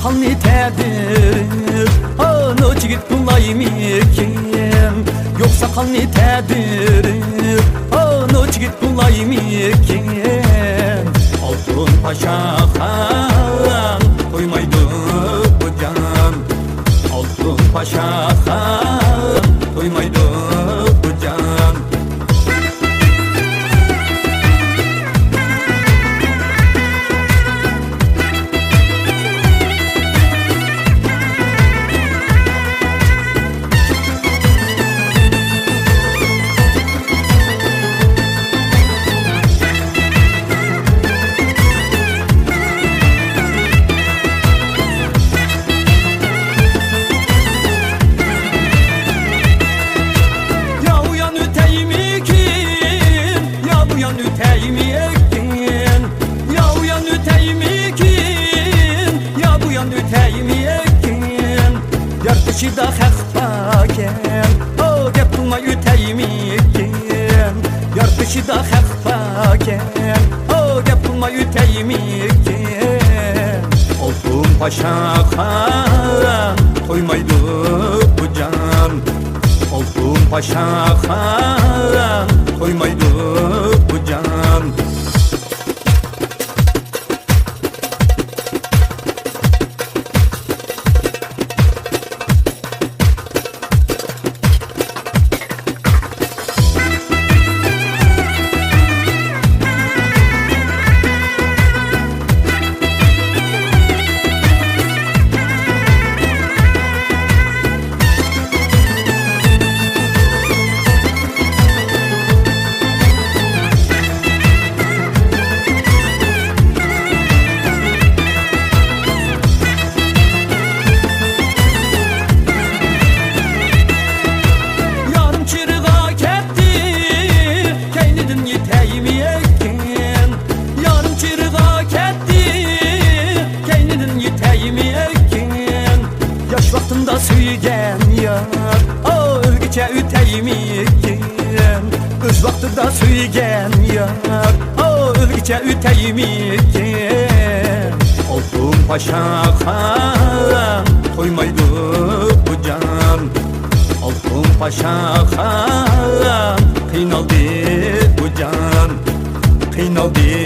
sakalını tedir Ana çigit bulaymikin Yok sakalını tedir Ana çigit bulaymikin Altın Paşa han koymaydı bu can Altın Paşa han koymaydı bu can Yartışı da xəxfaken O gep bulma üteymikin Yartışı da xəxfaken O gep bulma üteymikin Altın Paşa han koymaydı bu can Altın Paşa han koymaydı bu can Yaş vaxtında süygen yar O ölgüçə üteymikin Öz vaxtında süygen yar O ölgüçə üteymikin Altın Paşa han koymaydı bu can Altın Paşa han kıynaldı bu can Kıynaldı